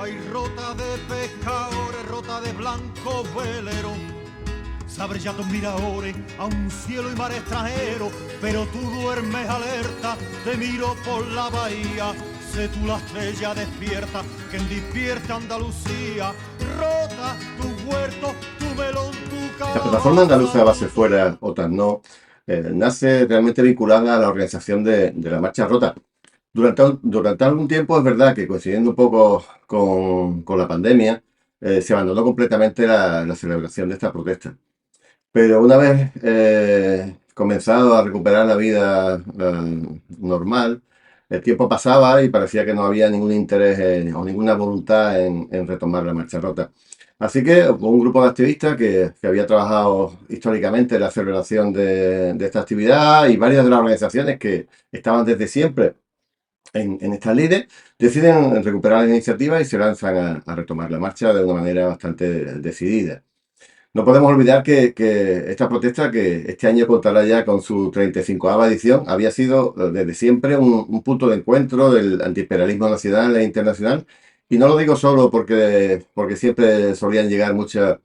Hay rota de pescadores, rota de blanco velero. Sabes ya tus miradores a un cielo y mar extranjero, pero tú duermes alerta, te miro por la bahía. Sé tú la estrella despierta, que en despierta Andalucía. Rota tu huerto, tu melón, tu caballo. La plataforma andaluza Base Fuera, OTAN No, nace realmente vinculada a la organización de la Marcha Rota. Durante algún tiempo es verdad que coincidiendo un poco con la pandemia, se abandonó completamente la celebración de esta protesta. Pero una vez comenzado a recuperar la vida normal, el tiempo pasaba y parecía que no había ningún interés o ninguna voluntad en retomar la marcha rota. Así que hubo un grupo de activistas que había trabajado históricamente en la celebración de esta actividad, y varias de las organizaciones que estaban desde siempre en estas lides deciden recuperar la iniciativa y se lanzan a retomar la marcha de una manera bastante decidida. No podemos olvidar que esta protesta, que este año contará ya con su 35ª edición, había sido desde siempre un punto de encuentro del antiimperialismo nacional e internacional. Y no lo digo solo porque siempre solían llegar muchas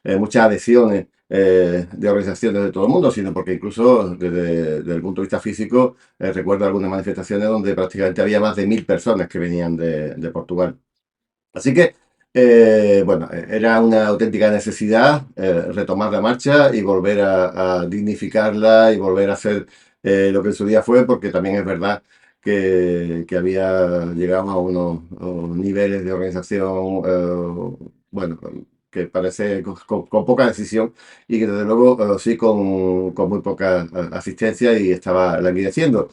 adhesiones de organizaciones de todo el mundo, sino porque incluso desde el punto de vista físico recuerdo algunas manifestaciones donde prácticamente había más de 1000 personas que venían de Portugal. Así que, bueno, era una auténtica necesidad retomar la marcha y volver a dignificarla y volver a hacer lo que en su día fue, porque también es verdad que había llegado a unos niveles de organización, bueno, que parece con poca decisión, y que desde luego sí con muy poca asistencia, y estaba languideciendo.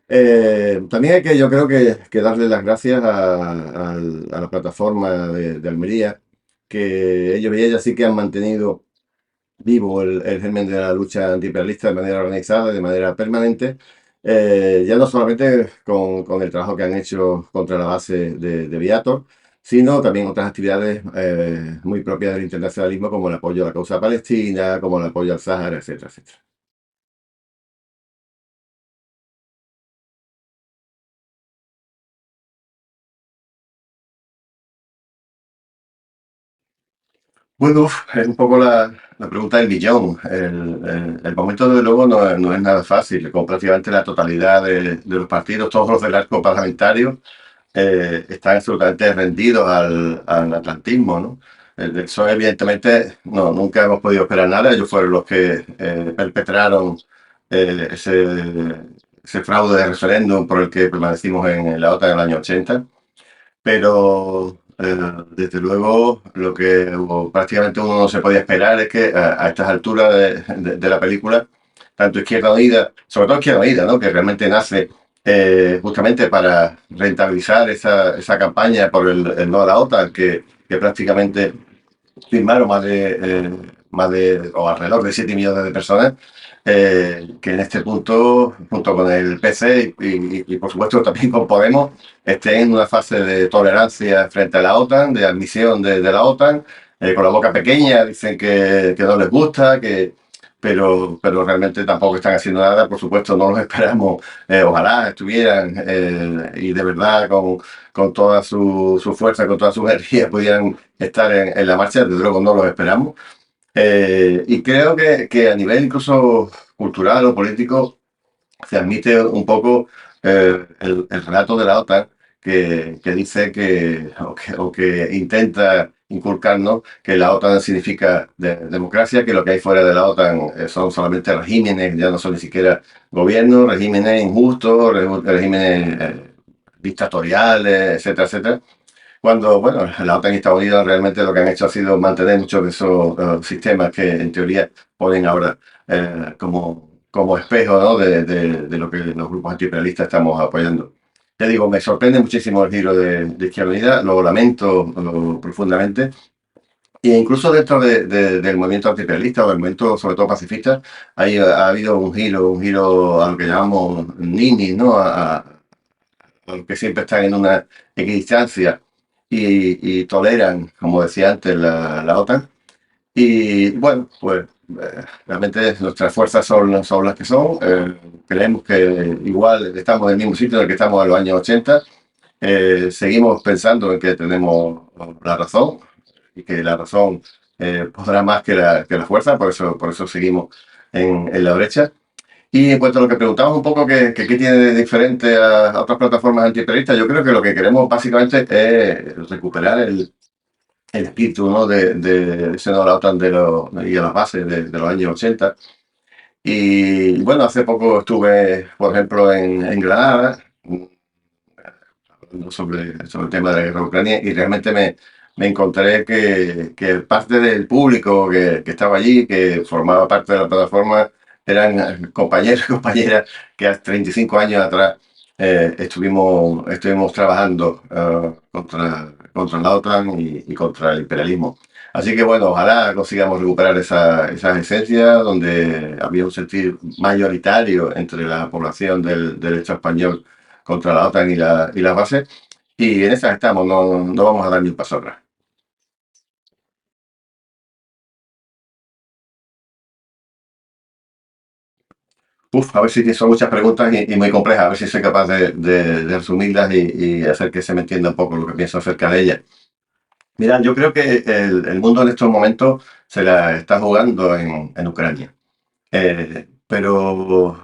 También hay que, yo creo que darle las gracias a la plataforma de Almería, que ellos y ellas sí que han mantenido vivo el germen de la lucha antiimperialista de manera organizada, de manera permanente, ya no solamente con el trabajo que han hecho contra la base de Viator, sino también otras actividades muy propias del internacionalismo, como el apoyo a la causa palestina, como el apoyo al Sáhara, etcétera, etcétera. Bueno, es un poco la pregunta del millón. El momento, desde luego, no es nada fácil. Con prácticamente la totalidad de los partidos, todos los del arco parlamentario, están absolutamente rendidos al atlantismo, ¿no? El PSOE, evidentemente, no, nunca hemos podido esperar nada. Ellos fueron los que perpetraron ese fraude de referéndum por el que permanecimos en la OTAN en el año 80. Pero desde luego lo que prácticamente uno no se podía esperar es que a estas alturas de la película, tanto Izquierda Unida, sobre todo Izquierda Unida, ¿no?, que realmente nace justamente para rentabilizar esa campaña por el no a la OTAN, que prácticamente firmaron o alrededor de 7 millones de personas, que en este punto, junto con el PC y por supuesto también con Podemos, estén en una fase de tolerancia frente a la OTAN, de admisión de la OTAN, con la boca pequeña, dicen que no les gusta, pero realmente tampoco están haciendo nada. Por supuesto, no los esperamos. Ojalá estuvieran y de verdad con toda su fuerza, con toda su energía, pudieran estar en la marcha. Desde luego no los esperamos. Y creo que a nivel incluso cultural o político se admite un poco el relato de la OTAN, que dice que intenta inculcarnos que la OTAN significa democracia, que lo que hay fuera de la OTAN son solamente regímenes, ya no son ni siquiera gobiernos, regímenes injustos, regímenes dictatoriales, etcétera, etcétera. Cuando, bueno, la OTAN y Estados Unidos realmente lo que han hecho ha sido mantener muchos de esos sistemas que en teoría ponen ahora como espejo, ¿no?, de lo que los grupos antiimperialistas estamos apoyando. Ya digo, me sorprende muchísimo el giro de Izquierda Unida, lo lamento profundamente. E incluso dentro del movimiento antiimperialista o del movimiento, sobre todo pacifista, ha habido un giro a lo que llamamos ninis, ¿no?, a los que siempre están en una equidistancia y toleran, como decía antes, la OTAN. Y bueno, pues realmente nuestras fuerzas son las que son. Creemos que igual estamos en el mismo sitio en el que estamos en los años 80, Seguimos pensando en que tenemos la razón y que la razón podrá más que la fuerza, por eso seguimos en la brecha. Y en cuanto a lo que preguntamos un poco, qué tiene de diferente a otras plataformas antiimperialistas, yo creo que lo que queremos básicamente es recuperar el espíritu, ¿no? de seno de la OTAN y a las bases de los años 80. Y bueno, hace poco estuve, por ejemplo, en Granada, hablando sobre el tema de la guerra de Ucrania, y realmente me encontré que parte del público que estaba allí, que formaba parte de la plataforma, eran compañeros y compañeras que hace 35 años atrás estuvimos trabajando contra la OTAN y contra el imperialismo. Así que bueno, ojalá consigamos recuperar esas esencias donde había un sentir mayoritario entre la población del derecho español contra la OTAN y las bases. Y en esas estamos, no vamos a dar ni un paso atrás. Uf, a ver si son muchas preguntas y muy complejas, a ver si soy capaz de resumirlas y hacer que se me entienda un poco lo que pienso acerca de ellas. Mira, yo creo que el mundo en estos momentos se la está jugando en Ucrania. Pero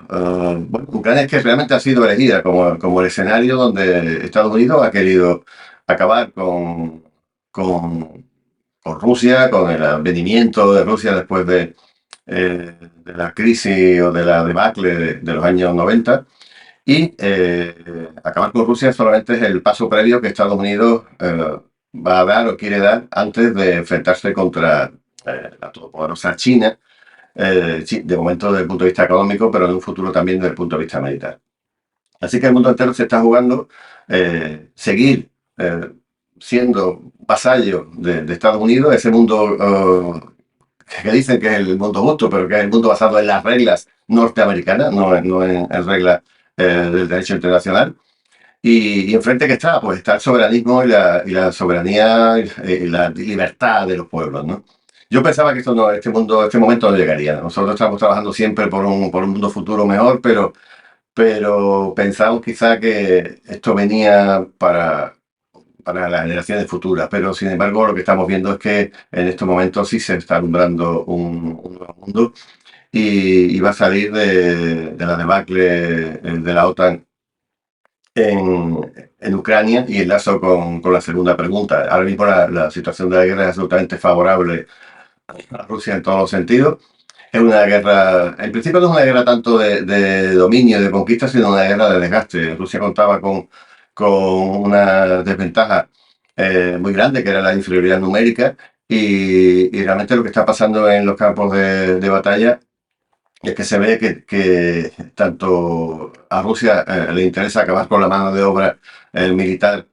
bueno, Ucrania es que realmente ha sido elegida como el escenario donde Estados Unidos ha querido acabar con, con Rusia, con el advenimiento de Rusia después de la crisis o de la debacle de los años 90. Y acabar con Rusia solamente es el paso previo que Estados Unidos va a dar o quiere dar antes de enfrentarse contra la todopoderosa China, sí, de momento desde el punto de vista económico, pero en un futuro también desde el punto de vista militar. Así que el mundo entero se está jugando seguir eh, siendo vasallo de Estados Unidos, ese mundo que dicen que es el mundo justo, pero que es el mundo basado en las reglas norteamericanas, no en reglas del derecho internacional. Y enfrente que está, pues está el soberanismo y la soberanía y la libertad de los pueblos, ¿no? Yo pensaba que este momento no llegaría. Nosotros estamos trabajando siempre por un mundo futuro mejor, pero pensamos quizá que esto venía para las generaciones futuras. Pero sin embargo, lo que estamos viendo es que en estos momentos sí se está alumbrando un nuevo mundo y va a salir de la debacle de la OTAN en Ucrania y enlazo con la segunda pregunta. Ahora mismo la situación de la guerra es absolutamente favorable a Rusia en todos los sentidos. Es una guerra, en principio no es una guerra tanto de dominio, de conquista, sino una guerra de desgaste. Rusia contaba con una desventaja muy grande, que era la inferioridad numérica, y realmente lo que está pasando en los campos de batalla es que se ve que tanto a Rusia le interesa acabar con la mano de obra militar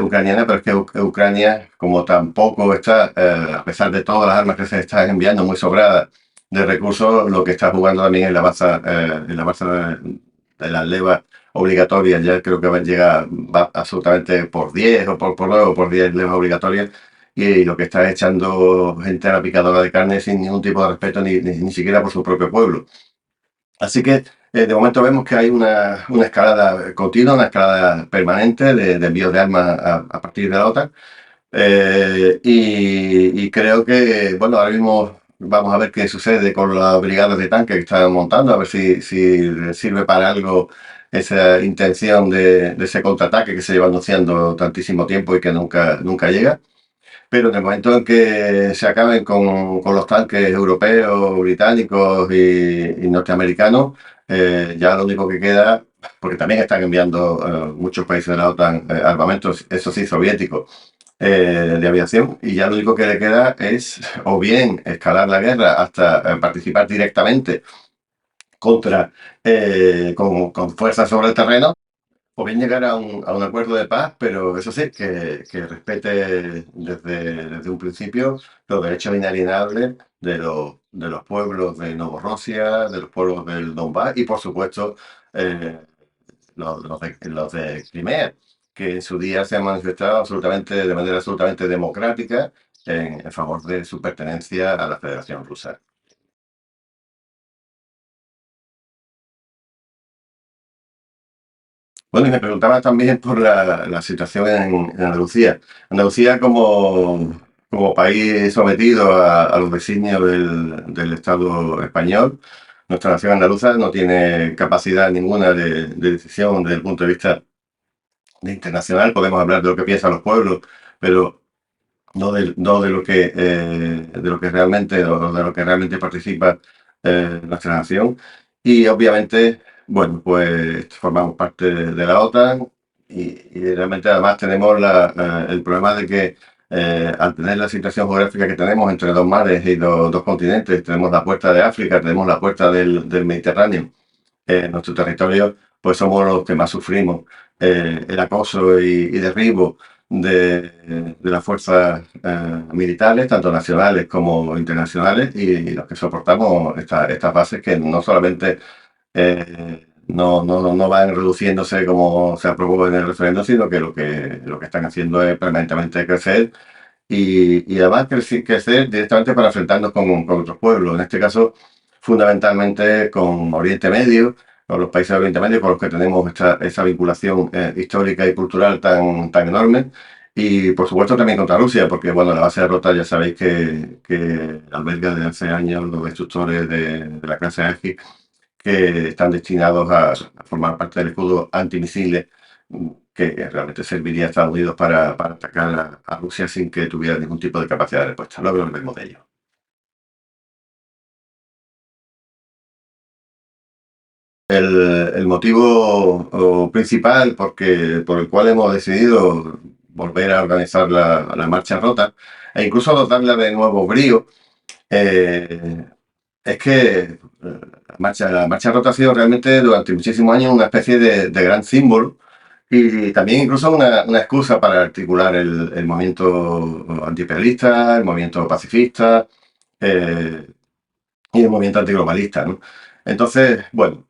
ucraniana, pero es que Ucrania, como tampoco está, a pesar de todas las armas que se están enviando, muy sobrada de recursos, lo que está jugando también en la baza de las levas obligatorias. Ya creo que va absolutamente por 10 o por 9 o por 10 levas obligatorias y lo que está echando gente a la picadora de carne sin ningún tipo de respeto ni siquiera por su propio pueblo. Así que de momento vemos que hay una escalada continua, una escalada permanente de envíos de armas a partir de la OTAN. Y creo que, bueno, ahora mismo vamos a ver qué sucede con las brigadas de tanques que están montando, a ver si sirve para algo esa intención de ese contraataque que se lleva anunciando tantísimo tiempo y que nunca llega. Pero en el momento en que se acaben con los tanques europeos, británicos y norteamericanos, ya lo único que queda, porque también están enviando muchos países de la OTAN armamentos, eso sí, soviéticos, de aviación, y ya lo único que le queda es o bien escalar la guerra hasta participar directamente con fuerzas sobre el terreno, o bien llegar a un acuerdo de paz, pero eso sí, que respete desde un principio los derechos inalienables de los pueblos de Novorossia, de los pueblos del Donbass y, por supuesto, eh, los de Crimea, que en su día se han manifestado de manera absolutamente democrática en favor de su pertenencia a la Federación Rusa. Bueno, y me preguntaba también por la situación en Andalucía. Andalucía como país sometido a los designios del Estado español, nuestra nación andaluza no tiene capacidad ninguna de decisión desde el punto de vista de internacional. Podemos hablar de lo que piensan los pueblos, pero no de lo que realmente, o de lo que realmente participa nuestra nación. Y obviamente, bueno, pues formamos parte de la OTAN y realmente además tenemos el problema de que al tener la situación geográfica que tenemos entre dos mares y dos continentes, tenemos la puerta de África, tenemos la puerta del Mediterráneo en nuestro territorio, pues somos los que más sufrimos el acoso y derribo de las fuerzas militares, tanto nacionales como internacionales, y los que soportamos estas bases que no solamente no van reduciéndose como se aprobó en el referéndum, sino que lo que están haciendo es permanentemente crecer y además crecer directamente para enfrentarnos con otros pueblos, en este caso fundamentalmente con Oriente Medio, con los países de Oriente Medio con los que tenemos esa vinculación histórica y cultural tan enorme. Y por supuesto también contra Rusia, porque bueno, la base de Rota ya sabéis que alberga desde hace años los destructores de la clase Aegis que están destinados a formar parte del escudo antimisiles que realmente serviría a Estados Unidos para atacar a Rusia sin que tuviera ningún tipo de capacidad de respuesta. Luego hablaremos de ello. El motivo principal por el cual hemos decidido volver a organizar la marcha rota e incluso dotarla de nuevo brío eh, es que la marcha rota ha sido realmente durante muchísimos años una especie de gran símbolo y también incluso una excusa para articular el movimiento antiimperialista, el movimiento pacifista eh, y el movimiento antiglobalista, ¿no? Entonces, bueno,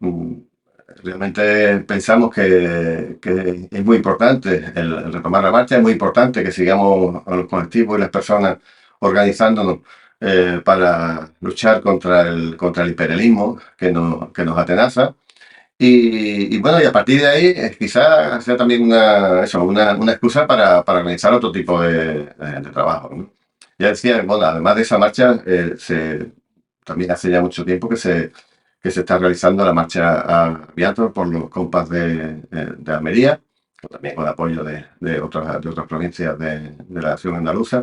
realmente pensamos que es muy importante el retomar la marcha, es muy importante que sigamos a los colectivos y las personas organizándonos para luchar contra el imperialismo que nos atenaza. Y bueno, y a partir de ahí quizás sea también una excusa para organizar otro tipo de trabajo, ¿no? Ya decía, bueno, además de esa marcha, también hace ya mucho tiempo que se está realizando la marcha a Viator por los compas de Almería, también con apoyo de otras provincias de la nación andaluza.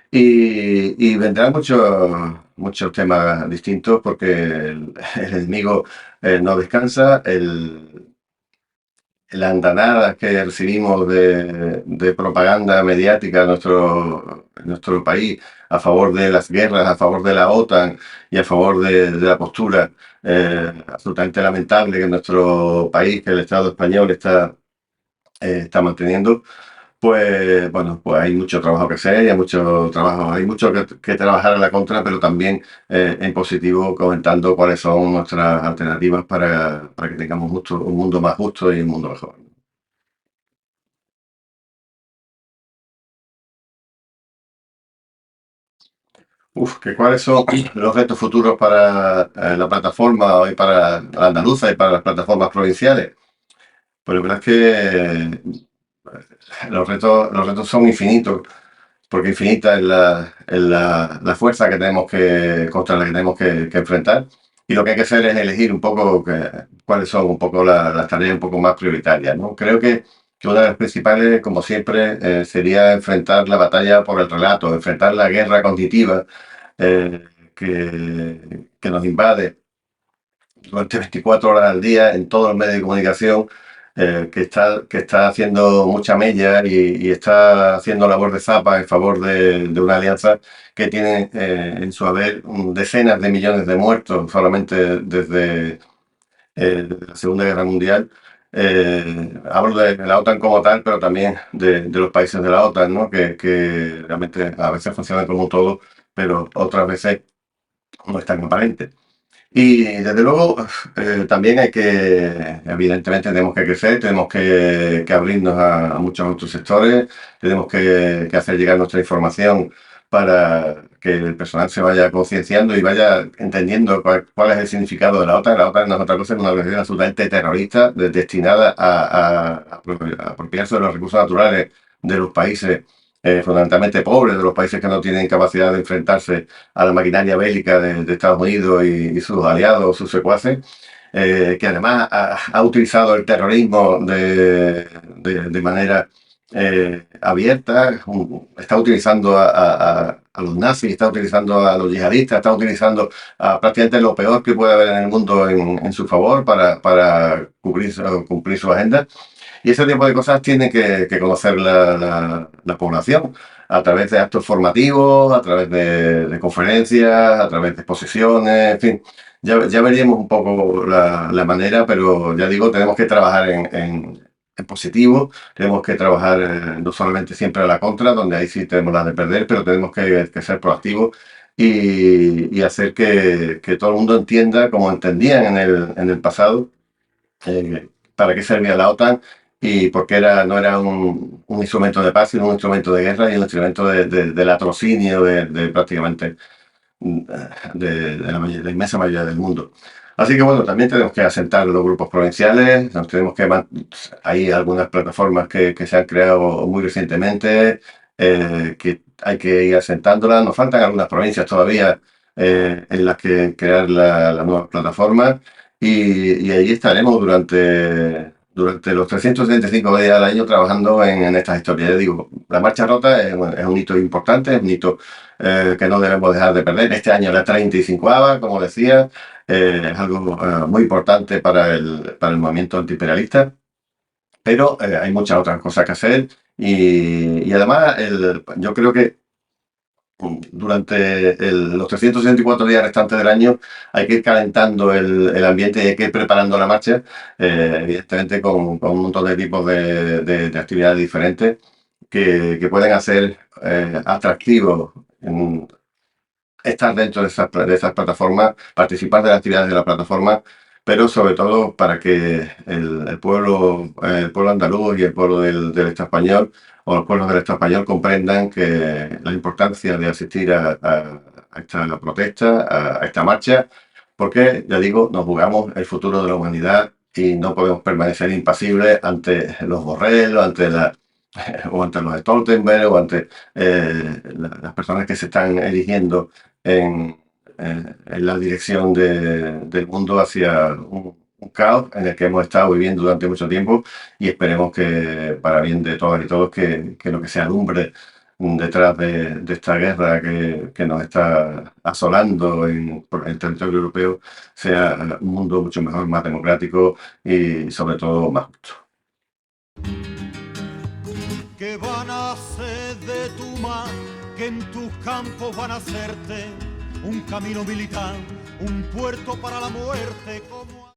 Y vendrán muchos temas distintos porque el enemigo no descansa. Las andanadas que recibimos de propaganda mediática en nuestro país a favor de las guerras, a favor de la OTAN y a favor de la postura absolutamente lamentable que nuestro país, que el Estado español está manteniendo, pues bueno, pues hay mucho trabajo que hacer y hay mucho que trabajar en la contra, pero también en positivo, comentando cuáles son nuestras alternativas para que tengamos un mundo más justo y un mundo mejor. Uf, que cuáles son los retos futuros para la plataforma y para la andaluza y para las plataformas provinciales. Pues la verdad es que los retos son infinitos, porque infinita es la fuerza contra la que tenemos que enfrentar. Y lo que hay que hacer es elegir un poco cuáles son un poco las tareas un poco más prioritarias, ¿no? Creo que una de las principales, como siempre, sería enfrentar la batalla por el relato, enfrentar la guerra cognitiva eh, que nos invade durante 24 horas al día en todos los medios de comunicación, que está haciendo mucha mella y está haciendo labor de zapa en favor de una alianza que tiene en su haber decenas de millones de muertos solamente desde la Segunda Guerra Mundial. Hablo de la OTAN como tal, pero también de los países de la OTAN, ¿no? Que realmente a veces funcionan como un todo, pero otras veces no es tan aparente. Y desde luego también evidentemente tenemos que crecer, tenemos que abrirnos a muchos otros sectores, tenemos que hacer llegar nuestra información para que el personal se vaya concienciando y vaya entendiendo cuál es el significado de la OTAN. La OTAN no es otra cosa que una organización absolutamente terrorista destinada a apropiarse de los recursos naturales de los países fundamentalmente pobres, de los países que no tienen capacidad de enfrentarse a la maquinaria bélica de Estados Unidos y sus aliados, sus secuaces, que además ha utilizado el terrorismo de manera abierta, está utilizando a los nazis, está utilizando a los yihadistas, está utilizando a prácticamente lo peor que puede haber en el mundo en su favor para cumplir su agenda. Y ese tipo de cosas tiene que conocer la población a través de actos formativos, a través de conferencias, a través de exposiciones, en fin. Ya veríamos un poco la manera, pero ya digo, tenemos que trabajar en positivo, tenemos que trabajar no solamente siempre a la contra, donde ahí sí tenemos la de perder, pero tenemos que ser proactivos y hacer que todo el mundo entienda, como entendían en el pasado, para qué servía la OTAN y por qué no era un instrumento de paz, sino un instrumento de guerra y un instrumento del latrocinio de prácticamente la inmensa mayoría del mundo. Así que bueno, también tenemos que asentar los grupos provinciales, hay algunas plataformas que se han creado muy recientemente, que hay que ir asentándolas. Nos faltan algunas provincias todavía en las que crear la nueva plataforma y ahí estaremos durante los 365 días al año trabajando en estas historias. Ya digo, la marcha rota es un hito importante, es un hito que no debemos dejar de perder. Este año la 35ª, como decía, es algo muy importante para el movimiento antiimperialista, pero hay muchas otras cosas que hacer y además yo creo que durante los 364 días restantes del año hay que ir calentando el ambiente y hay que ir preparando la marcha, evidentemente con un montón de tipos de actividades diferentes que pueden hacer atractivos estar dentro de esas plataformas, participar de las actividades de la plataforma, pero sobre todo para que el pueblo andaluz y el pueblo del Estado español o los pueblos del Estado español comprendan que la importancia de asistir a esta protesta, a esta marcha, porque, ya digo, nos jugamos el futuro de la humanidad y no podemos permanecer impasibles ante los Borrell, o ante los Stoltenberg, o ante las personas que se están erigiendo en la dirección del mundo hacia un caos en el que hemos estado viviendo durante mucho tiempo y esperemos que, para bien de todas y todos, que lo que se alumbre detrás de esta guerra que nos está asolando por el territorio europeo sea un mundo mucho mejor, más democrático y sobre todo más justo. Que van a hacer de tu mar, que en tus campos van a hacerte un camino militar, un puerto para la muerte como